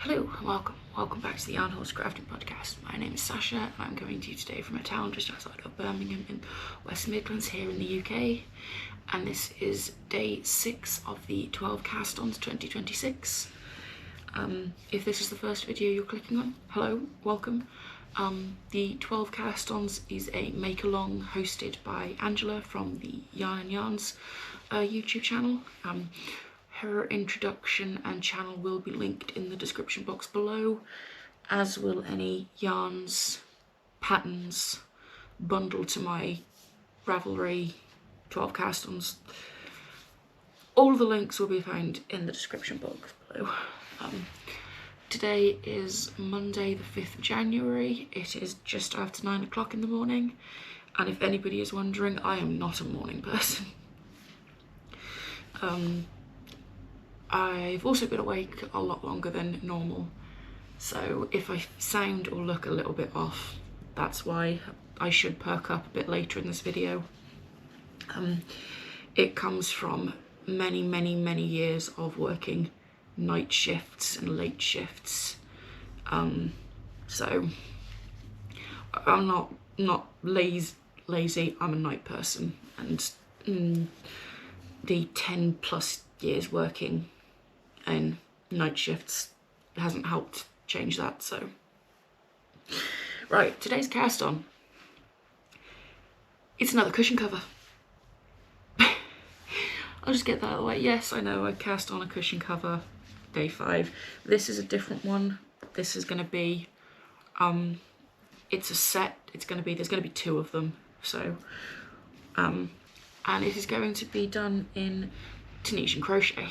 Hello and welcome back to the Yarn Horse Crafting Podcast. My name is Sasha and I'm coming to you today from a town just outside of Birmingham in West Midlands here in the UK. And this is day 6 of the 12 Cast Ons 2026. If this is the first video you're clicking on, hello, welcome. The 12 Cast Ons is a make-along hosted by Angela from the Yarn and Yarns YouTube channel. Her introduction and channel will be linked in the description box below, as will any yarns, patterns, bundled to my Ravelry 12 Cast Ons. All of the links will be found in the description box below. Today is Monday the 5th of January. It is just after 9 o'clock in the morning, and if anybody is wondering, I am not a morning person. I've also been awake a lot longer than normal, so if I sound or look a little bit off, that's why. I should perk up a bit later in this video. It comes from many years of working night shifts and late shifts, so I'm not lazy, I'm a night person, and the 10 plus years working in night shifts hasn't helped change that. So right, today's cast on, it's another cushion cover. I'll just get that out of the way. Yes, I know I cast on a cushion cover day 5. This is a different one. This is going to be it's a set. There's going to be 2 of them, so and it is going to be done in Tunisian crochet.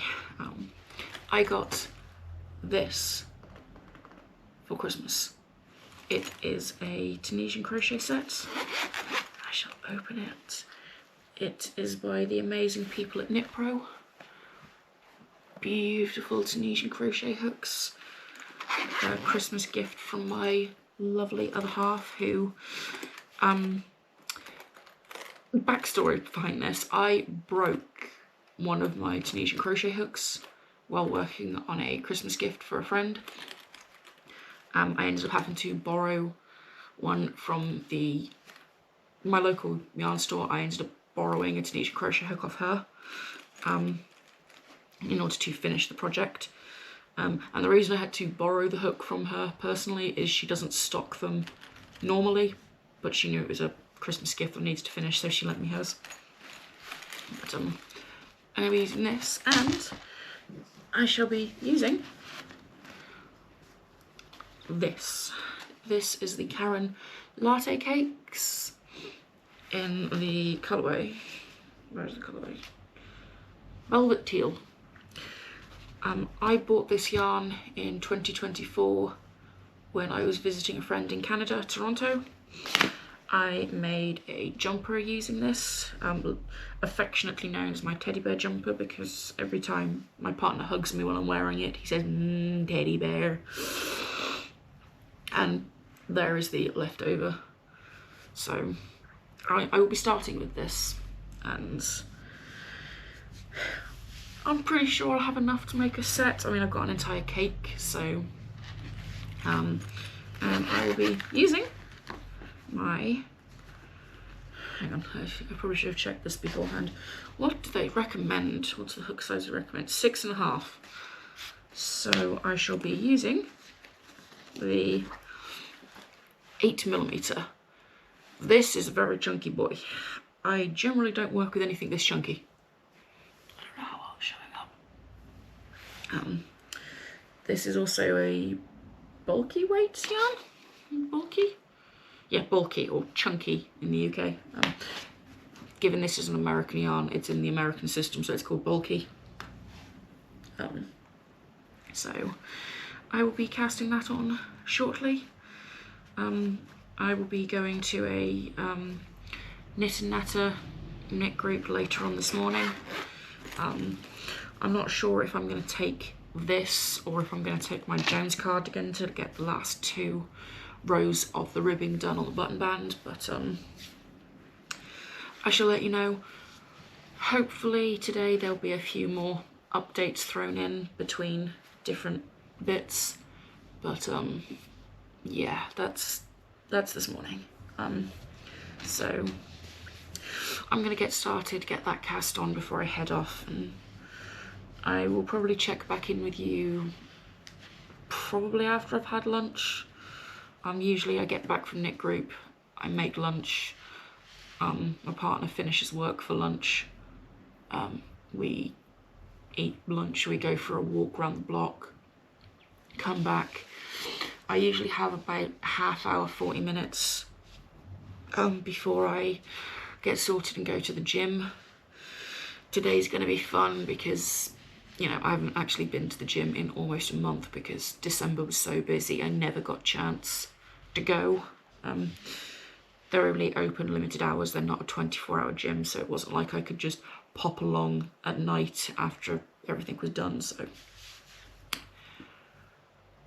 I got this for Christmas. It is a Tunisian crochet set. I shall open it. It is by the amazing people at Knit Pro. Beautiful Tunisian crochet hooks. A Christmas gift from my lovely other half, who backstory behind this, I broke one of my Tunisian crochet hooks while working on a Christmas gift for a friend. I ended up having to borrow one from my local yarn store. I ended up borrowing a Tunisian crochet hook off her in order to finish the project. And the reason I had to borrow the hook from her personally is she doesn't stock them normally, but she knew it was a Christmas gift that needs to finish, so she lent me hers. But I'm going to be using this, and I shall be using this. This is the Karen Latte Cakes in the colourway, where's the colourway? Velvet Teal. I bought this yarn in 2024 when I was visiting a friend in Canada, Toronto. I made a jumper using this, affectionately known as my teddy bear jumper, because every time my partner hugs me while I'm wearing it, he says, teddy bear. And there is the leftover. So I will be starting with this, and I'm pretty sure I'll have enough to make a set. I mean, I've got an entire cake, so and I will be using my, hang on, I probably should have checked this beforehand. What do they recommend? What's the hook size they recommend? 6.5. So I shall be using the 8mm. This is a very chunky boy. I generally don't work with anything this chunky. I don't know how well it's showing up. This is also a bulky weight yarn. Bulky? Yeah, bulky or chunky in the UK. Given this is an American yarn, it's in the American system, so it's called bulky. So I will be casting that on shortly. I will be going to a Knit and Natter knit group later on this morning. I'm not sure if I'm going to take this or if I'm going to take my Jones cardigan to get the last 2 rows of the ribbing done on the button band, but I shall let you know. Hopefully today there'll be a few more updates thrown in between different bits. but yeah, that's this morning. So I'm gonna get started, get that cast on before I head off, and I will probably check back in with you probably after I've had lunch. Usually I get back from knit group, I make lunch, my partner finishes work for lunch, we eat lunch, we go for a walk around the block, come back. I usually have about half hour, 40 minutes before I get sorted and go to the gym. Today's going to be fun because, you know, I haven't actually been to the gym in almost a month because December was so busy I never got a chance to go. They're only open limited hours, they're not a 24-hour gym, so it wasn't like I could just pop along at night after everything was done. So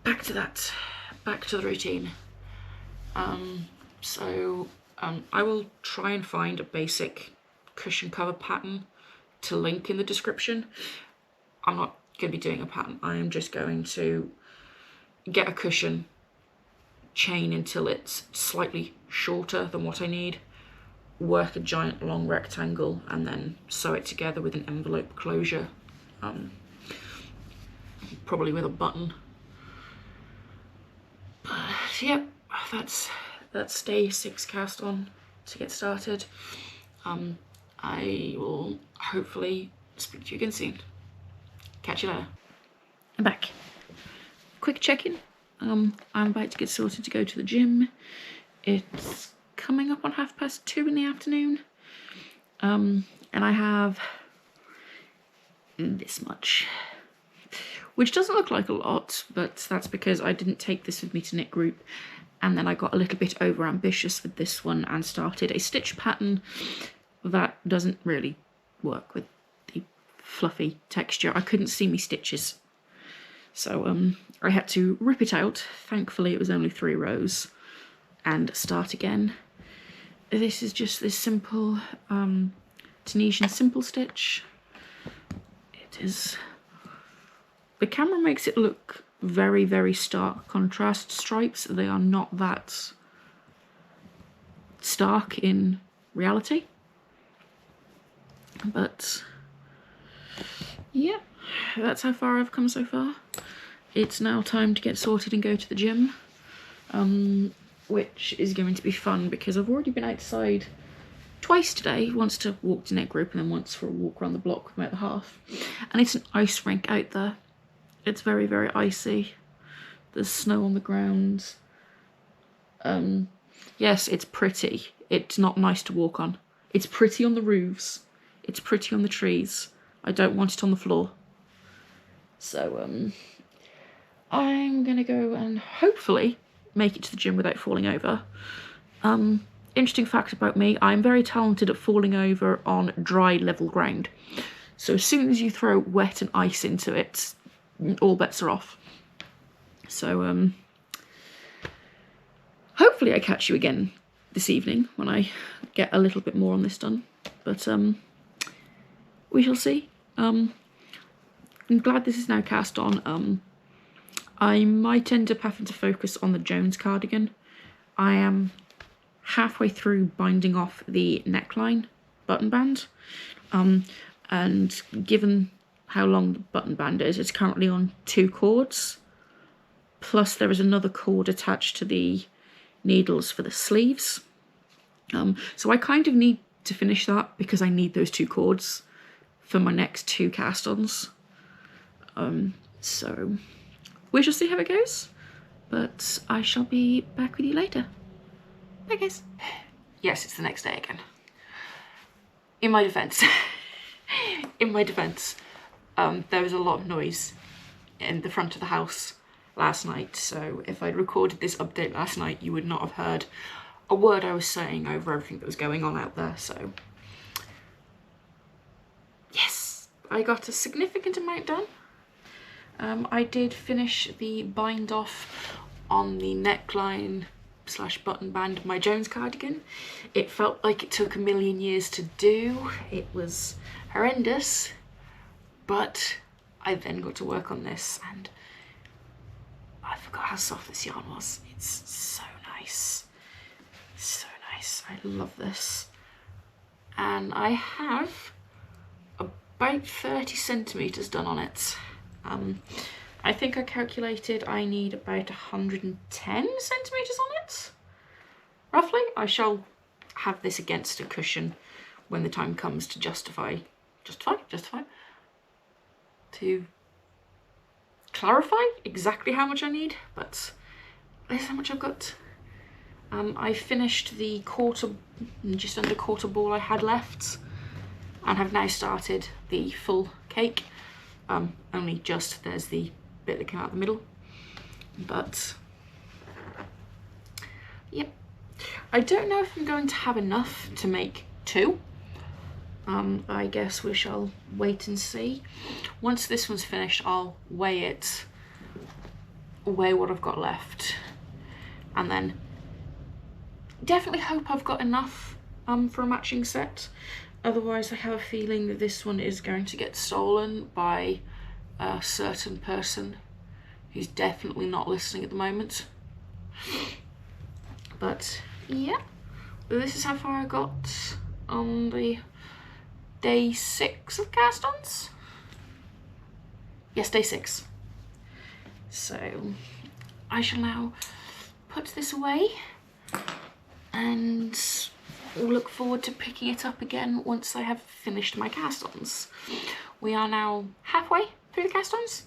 back to that, back to the routine. I will try and find a basic cushion cover pattern to link in the description. I'm not going to be doing a pattern, I am just going to get a cushion, chain until it's slightly shorter than what I need, work a giant long rectangle, and then sew it together with an envelope closure, probably with a button. But yep, that's day 6 cast on to get started. I will hopefully speak to you again soon. Catch you later. I'm back. Quick check-in. I'm about to get sorted to go to the gym. It's coming up on 2:30 in the afternoon. And I have this much, which doesn't look like a lot, but that's because I didn't take this with me to knit group, and then I got a little bit over ambitious with this one and started a stitch pattern that doesn't really work with the fluffy texture. I couldn't see me stitches, so I had to rip it out. Thankfully it was only 3 rows, and start again. This is just this simple Tunisian simple stitch. It is, the camera makes it look very, very stark contrast stripes. They are not that stark in reality, but yeah, that's how far I've come so far. It's now time to get sorted and go to the gym, which is going to be fun because I've already been outside twice today, once to walk to knit group and then once for a walk around the block with about the half, and it's an ice rink out there. It's very, very icy. There's snow on the ground. Yes, it's pretty. It's not nice to walk on. It's pretty on the roofs. It's pretty on the trees. I don't want it on the floor. So, I'm gonna go and hopefully make it to the gym without falling over. Interesting fact about me, I'm very talented at falling over on dry, level ground. So as soon as you throw wet and ice into it, all bets are off. So hopefully I catch you again this evening when I get a little bit more on this done, but we shall see. I'm glad this is now cast on. I might end up having to focus on the Jones cardigan. I am halfway through binding off the neckline button band, and given how long the button band is, it's currently on 2 cords, plus there is another cord attached to the needles for the sleeves. So I kind of need to finish that because I need those 2 cords for my next 2 cast-ons. So we shall see how it goes, but I shall be back with you later. Bye guys. Yes, it's the next day again. In my defense, there was a lot of noise in the front of the house last night, so if I'd recorded this update last night, you would not have heard a word I was saying over everything that was going on out there. So yes, I got a significant amount done. I did finish the bind off on the neckline / button band of my Jones cardigan. It felt like it took a million years to do. It was horrendous, but I then got to work on this, and I forgot how soft this yarn was. It's so nice. So nice. I love this. And I have about 30 centimeters done on it. I think I calculated I need about 110 centimeters on it, roughly. I shall have this against a cushion when the time comes to justify, to clarify exactly how much I need, but this is how much I've got. I finished the just under quarter ball I had left, and have now started the full cake. Only just, there's the bit that came out the middle, but yep. I don't know if I'm going to have enough to make 2. I guess we shall wait and see. Once this one's finished, I'll weigh what I've got left, and then definitely hope I've got enough for a matching set. Otherwise, I have a feeling that this one is going to get stolen by a certain person who's definitely not listening at the moment. But yeah, this is how far I got on the day 6 of Cast Ons. Yes, day 6. So I shall now put this away and look forward to picking it up again once I have finished my Cast Ons. We are now halfway through the Cast Ons.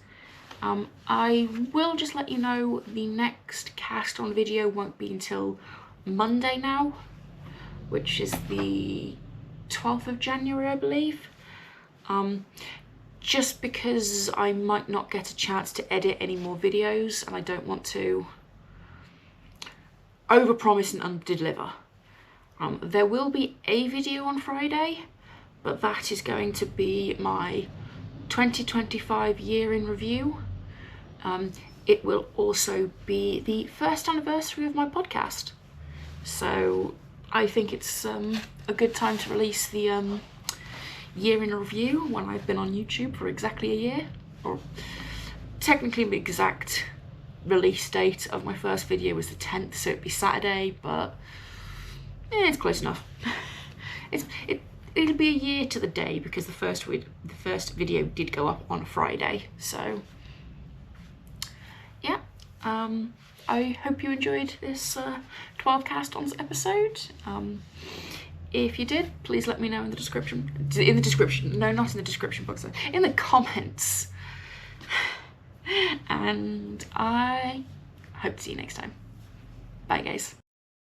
I will just let you know the next Cast On video won't be until Monday now, which is the 12th of January, I believe. Just because I might not get a chance to edit any more videos, and I don't want to overpromise and underdeliver. There will be a video on Friday, but that is going to be my 2025 year in review. It will also be the first anniversary of my podcast, so I think it's a good time to release the year in review when I've been on YouTube for exactly a year, or technically the exact release date of my first video was the 10th, so it'd be Saturday, but it's close enough. It'll be a year to the day because the first video did go up on a Friday. So yeah, I hope you enjoyed this 12 Cast Ons episode. If you did, please let me know in the description. No, not in the description box. In the comments. And I hope to see you next time. Bye, guys.